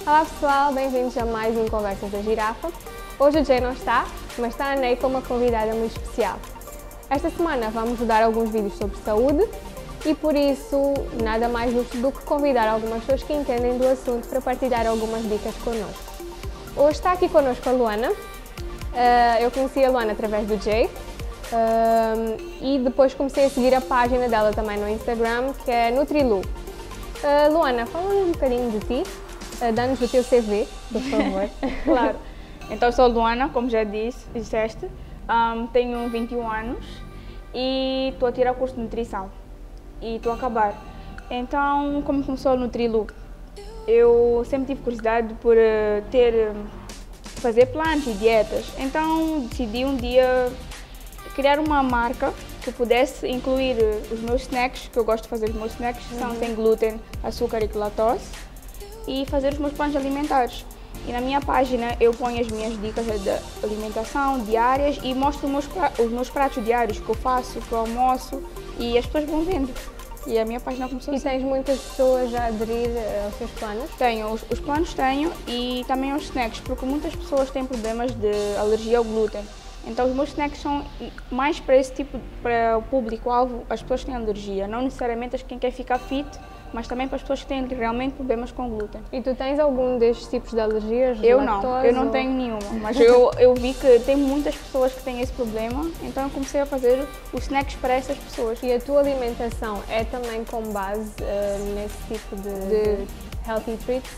Olá pessoal, bem-vindos a mais um Conversas da Girafa. Hoje o Jay não está, mas está a Ney com uma convidada muito especial. Esta semana vamos dar alguns vídeos sobre saúde e por isso nada mais justo do que convidar algumas pessoas que entendem do assunto para partilhar algumas dicas connosco. Hoje está aqui connosco a Luana. Eu conheci a Luana através do Jay e depois comecei a seguir a página dela também no Instagram, que é Nutrilu. Luana, fala-nos um bocadinho de ti. Dá-nos o teu CV, por favor. Claro. Então, sou Luana, como já disseste, tenho 21 anos e estou a tirar curso de nutrição e estou a acabar. Então, como começou a Nutrilu, eu sempre tive curiosidade por fazer planos e dietas. Então, decidi um dia criar uma marca que pudesse incluir os meus snacks, que eu gosto de fazer os meus snacks, que são sem glúten, açúcar e lactose, e fazer os meus planos alimentares. E na minha página eu ponho as minhas dicas de alimentação diárias e mostro os meus pratos diários que eu faço, que eu almoço, e as pessoas vão vendo. E a minha página começou assim. E tens muitas pessoas a aderir aos teus planos? Tenho, os planos tenho e também aos snacks, porque muitas pessoas têm problemas de alergia ao glúten. Então os meus snacks são mais para esse tipo, para o público-alvo, as pessoas que têm alergia, não necessariamente quem quer ficar fit, mas também para as pessoas que têm realmente problemas com glúten. E tu tens algum destes tipos de alergias? Eu não tenho nenhuma, mas eu vi que tem muitas pessoas que têm esse problema, então eu comecei a fazer os snacks para essas pessoas. E a tua alimentação é também com base nesse tipo de healthy treats?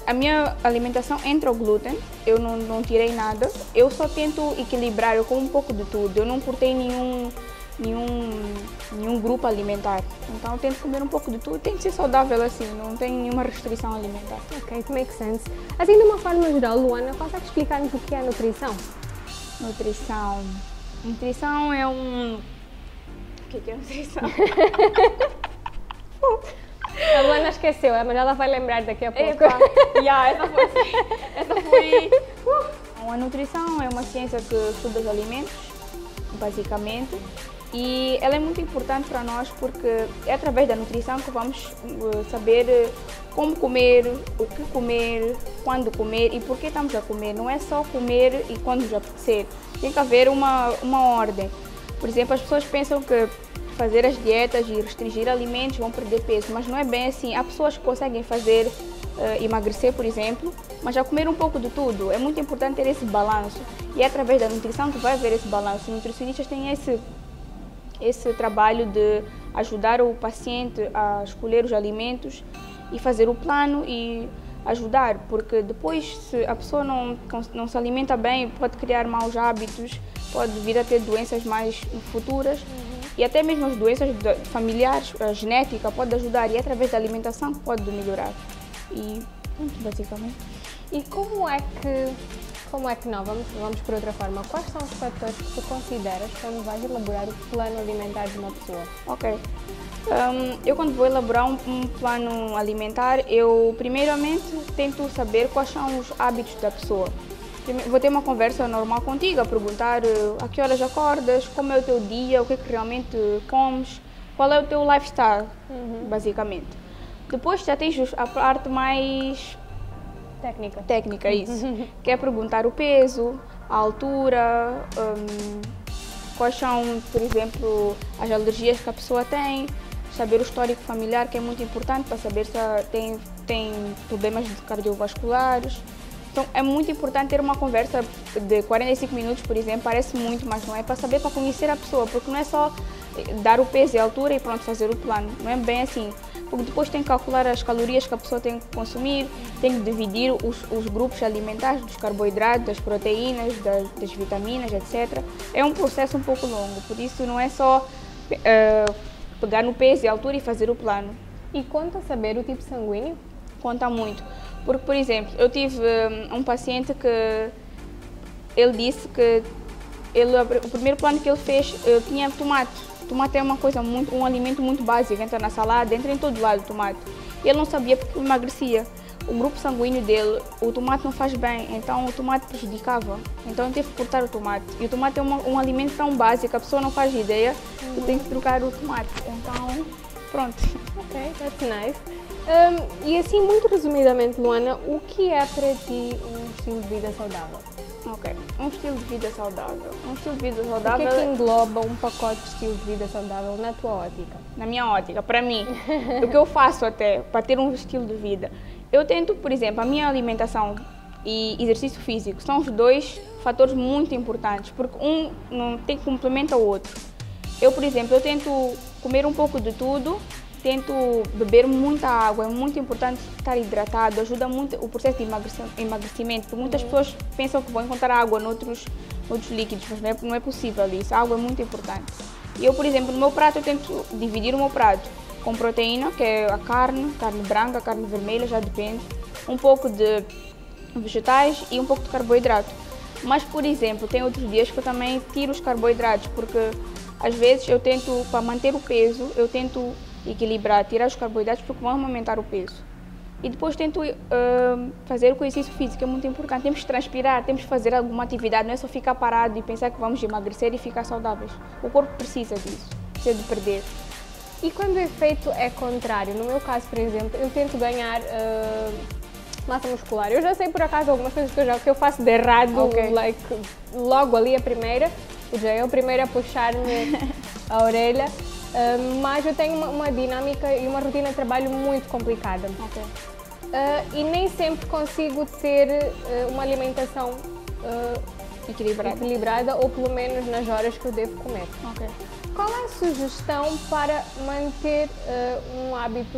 A minha alimentação entra o glúten, eu não tirei nada, eu só tento equilibrar, eu como um pouco de tudo, eu não cortei nenhum grupo alimentar. Então eu tento comer um pouco de tudo, tento ser saudável assim, não tenho nenhuma restrição alimentar. Ok, it makes sense. Assim, de uma forma geral, Luana, consegue explicar-nos o que é nutrição? Nutrição. Nutrição é um... O que é nutrição? A Luana esqueceu, mas ela vai lembrar daqui a pouco. Essa foi... A nutrição é uma ciência que estuda os alimentos, basicamente. E ela é muito importante para nós porque é através da nutrição que vamos saber como comer, o que comer, quando comer e por que estamos a comer. Não é só comer e quando nos apetecer. Tem que haver uma ordem. Por exemplo, as pessoas pensam que fazer as dietas e restringir alimentos vão perder peso, mas não é bem assim. Há pessoas que conseguem fazer emagrecer, por exemplo, mas já comer um pouco de tudo. É muito importante ter esse balanço e é através da nutrição que vai haver esse balanço. Os nutricionistas têm esse trabalho de ajudar o paciente a escolher os alimentos e fazer o plano e ajudar, porque depois se a pessoa não se alimenta bem, pode criar maus hábitos, pode vir a ter doenças mais futuras e até mesmo as doenças familiares, a genética pode ajudar e é através da alimentação que pode melhorar. E basicamente. E como é que não? Vamos por outra forma. Quais são os fatores que tu consideras quando vais elaborar o plano alimentar de uma pessoa? Ok. Eu quando vou elaborar um plano alimentar, eu primeiramente tento saber quais são os hábitos da pessoa. Vou ter uma conversa normal contigo, a perguntar a que horas acordas, como é o teu dia, o que é que realmente comes, qual é o teu lifestyle, basicamente. Depois já tens a parte mais técnica, isso. Que é perguntar o peso, a altura, quais são, por exemplo, as alergias que a pessoa tem, saber o histórico familiar, que é muito importante para saber se tem problemas cardiovasculares. Então é muito importante ter uma conversa de 45 minutos, por exemplo, parece muito, mas não é, para conhecer a pessoa, porque não é só dar o peso e a altura e pronto, fazer o plano, não é bem assim. Porque depois tem que calcular as calorias que a pessoa tem que consumir, tem que dividir os grupos alimentares, dos carboidratos, das proteínas, das vitaminas, etc. É um processo um pouco longo, por isso não é só pegar no peso e altura e fazer o plano. E conta saber o tipo sanguíneo? Conta muito, porque, por exemplo, eu tive um paciente que ele disse que o primeiro plano que ele fez tinha tomate. Tomate é um alimento muito básico, entra na salada, entra em todo lado o tomate. E ele não sabia porque emagrecia. O grupo sanguíneo dele, o tomate não faz bem, então o tomate prejudicava. Então ele teve que cortar o tomate. E o tomate é um alimento tão básico, a pessoa não faz ideia que tem que trocar o tomate. Então pronto. Ok, that's nice. E assim, muito resumidamente, Luana, o que é para ti um estilo de vida saudável? Ok, um estilo de vida saudável. Um estilo de vida O que saudável, é que engloba um pacote de estilo de vida saudável na tua ótica? na minha ótica, para mim, o que eu faço até para ter um estilo de vida, eu tento, por exemplo, a minha alimentação e exercício físico são os dois fatores muito importantes, porque um não tem complemento ao outro. Eu, por exemplo, eu tento comer um pouco de tudo, tento beber muita água, é muito importante estar hidratado, ajuda muito o processo de emagrecimento, porque muitas pessoas pensam que vão encontrar água noutros líquidos, mas não é possível isso, a água é muito importante. E eu, por exemplo, no meu prato, eu tento dividir o meu prato com proteína, que é a carne branca, carne vermelha, já depende, um pouco de vegetais e um pouco de carboidrato. Mas, por exemplo, tem outros dias que eu também tiro os carboidratos, porque às vezes eu tento, para manter o peso, eu tento equilibrar, tirar os carboidratos porque vão aumentar o peso. E depois tento fazer o exercício físico, é muito importante. Temos que transpirar, temos que fazer alguma atividade, não é só ficar parado e pensar que vamos emagrecer e ficar saudáveis. O corpo precisa disso, precisa de perder. E quando o efeito é contrário? No meu caso, por exemplo, eu tento ganhar massa muscular. Eu já sei por acaso algumas coisas que eu faço de errado, like, logo ali a primeira, já eu primeiro a puxar-me a orelha. Mas eu tenho uma dinâmica e uma rotina de trabalho muito complicada. E nem sempre consigo ter uma alimentação equilibrada, ou pelo menos nas horas que eu devo comer. Qual é a sugestão para manter um hábito,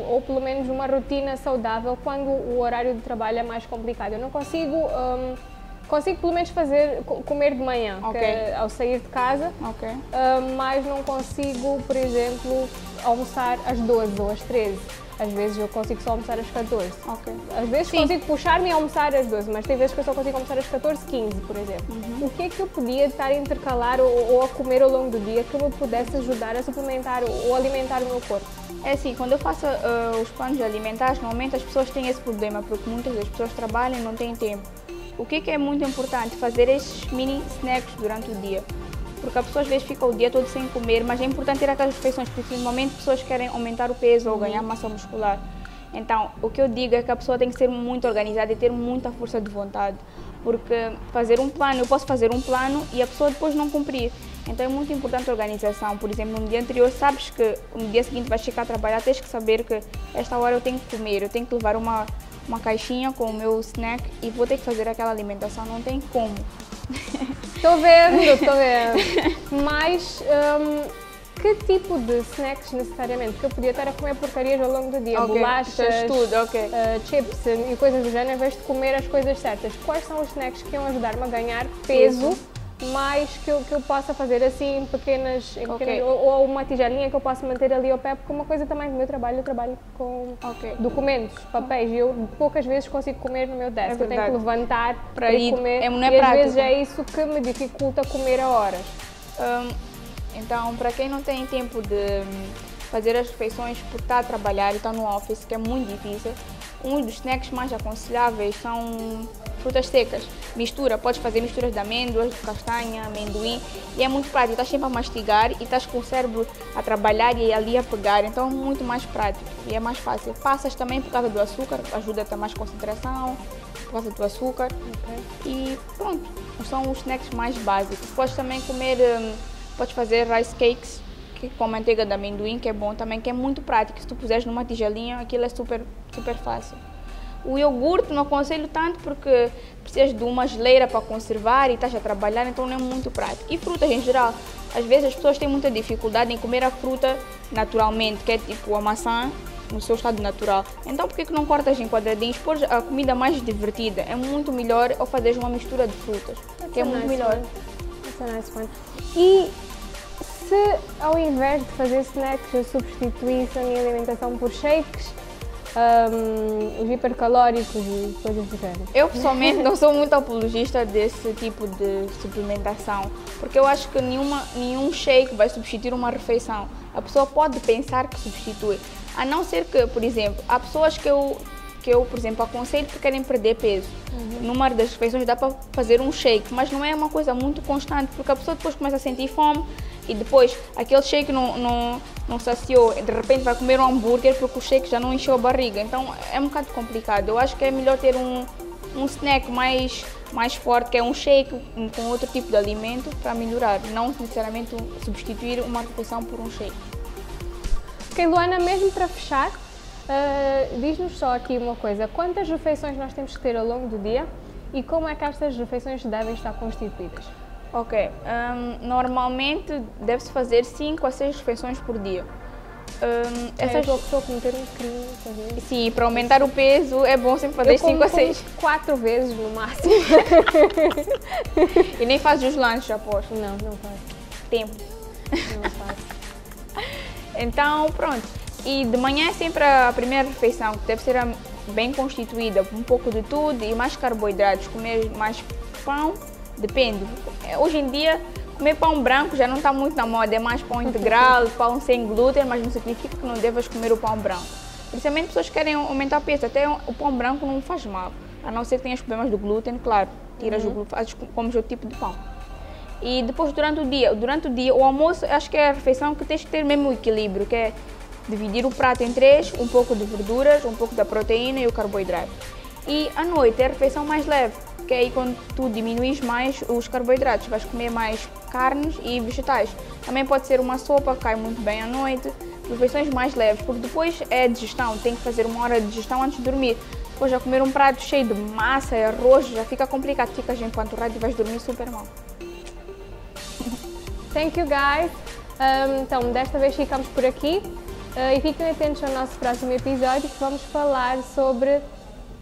ou pelo menos uma rotina saudável, quando o horário de trabalho é mais complicado? Eu não consigo... Consigo pelo menos comer de manhã, ao sair de casa, mas não consigo, por exemplo, almoçar às 12 ou às 13. Às vezes eu consigo só almoçar às 14. Às vezes consigo puxar-me e almoçar às 12, mas tem vezes que eu só consigo almoçar às 14, 15, por exemplo. O que é que eu podia estar a intercalar ou a comer ao longo do dia que me pudesse ajudar a suplementar ou alimentar o meu corpo? É assim, quando eu faço os planos alimentares, normalmente as pessoas têm esse problema, porque muitas das pessoas trabalham e não têm tempo. O que é muito importante? Fazer esses mini snacks durante o dia. Porque a pessoa às vezes fica o dia todo sem comer, mas é importante ter aquelas refeições, principalmente pessoas que querem aumentar o peso ou ganhar massa muscular. Então, o que eu digo é que a pessoa tem que ser muito organizada e ter muita força de vontade. Porque fazer um plano, eu posso fazer um plano e a pessoa depois não cumprir. Então é muito importante a organização. Por exemplo, no dia anterior sabes que no dia seguinte vais ficar a trabalhar, tens que saber que esta hora eu tenho que comer, eu tenho que levar uma caixinha com o meu snack e vou ter que fazer aquela alimentação, não tem como. Estou vendo. Mas que tipo de snacks necessariamente? Porque eu podia estar a comer porcarias ao longo do dia, bolachas, chips e coisas do género, em vez de comer as coisas certas. Quais são os snacks que iam ajudar-me a ganhar peso? Mais que eu possa fazer assim em pequenas ou uma tigelinha que eu possa manter ali ao pé, porque uma coisa também do meu trabalho, eu trabalho com documentos, papéis, e eu poucas vezes consigo comer no meu desk, eu tenho que levantar para ir comer, não é e prático. Às vezes é isso que me dificulta comer a horas. Então, para quem não tem tempo de fazer as refeições por estar a trabalhar e estar no office, que é muito difícil, um dos snacks mais aconselháveis são frutas secas. Podes fazer misturas de amêndoas, de castanha, amendoim, e é muito prático, estás sempre a mastigar e estás com o cérebro a trabalhar e ali a pegar, então é muito mais prático e é mais fácil. Passas também por causa do açúcar, ajuda-te a mais concentração, por causa do açúcar, e pronto, são os snacks mais básicos. Podes também comer, podes fazer rice cakes com manteiga de amendoim, que é bom também, que é muito prático, se tu puseres numa tigelinha, aquilo é super fácil. O iogurte não aconselho tanto porque precisas de uma geleira para conservar e estás a trabalhar, então não é muito prático. E frutas em geral, às vezes as pessoas têm muita dificuldade em comer a fruta naturalmente, que é tipo a maçã no seu estado natural. Então por que não cortas em quadradinhos, pôr a comida mais divertida? É muito melhor ou fazeres uma mistura de frutas, que é muito melhor. E se ao invés de fazer snacks eu substituísse a minha alimentação por shakes, os hipercalóricos e coisas do género? Eu pessoalmente não sou muito apologista desse tipo de suplementação, porque eu acho que nenhum shake vai substituir uma refeição. A pessoa pode pensar que substitui, a não ser que, por exemplo, há pessoas que eu, por exemplo, aconselho que querem perder peso. Numa das refeições dá para fazer um shake, mas não é uma coisa muito constante, porque a pessoa depois começa a sentir fome e depois aquele shake não saciou, de repente vai comer um hambúrguer porque o shake já não encheu a barriga, então é um bocado complicado. Eu acho que é melhor ter um snack mais forte, que é um shake com outro tipo de alimento para melhorar, não necessariamente substituir uma refeição por um shake. Ok, Luana, mesmo para fechar, diz-nos só aqui uma coisa, quantas refeições nós temos que ter ao longo do dia e como é que estas refeições devem estar constituídas? Ok, normalmente deve-se fazer 5 a 6 refeições por dia. Essas pessoa que meter um bocadinho, fazer. Sim, para aumentar o peso é bom sempre fazer 5 a 6. 4 vezes no máximo. E nem faz os lanches, aposto. Não faço. Tempo. Não faço. Então, pronto. E de manhã é sempre a primeira refeição, que deve ser bem constituída, um pouco de tudo e mais carboidratos. Comer mais pão, depende. Hoje em dia, comer pão branco já não está muito na moda, é mais pão integral, pão sem glúten, mas não significa que não devas comer o pão branco. Principalmente pessoas que querem aumentar o peso, até o pão branco não faz mal, a não ser que tenhas problemas do glúten, claro, tiras o glúten, comes outro tipo de pão. E depois durante o dia, o almoço acho que é a refeição que tens que ter mesmo o equilíbrio, que é dividir o prato em 3, um pouco de verduras, um pouco da proteína e o carboidrato. E à noite é a refeição mais leve, que é aí quando tu diminuis mais os carboidratos, vais comer mais carnes e vegetais. Também pode ser uma sopa, que cai muito bem à noite, refeições mais leves, porque depois é a digestão, tem que fazer 1 hora de digestão antes de dormir. Depois já comer um prato cheio de massa e arroz, já fica complicado, ficas empanturrado e vais dormir super mal. Thank you guys! Então, desta vez ficamos por aqui e fiquem atentos ao nosso próximo episódio que vamos falar sobre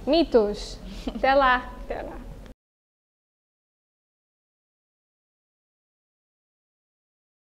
mitos. Até lá! Até lá.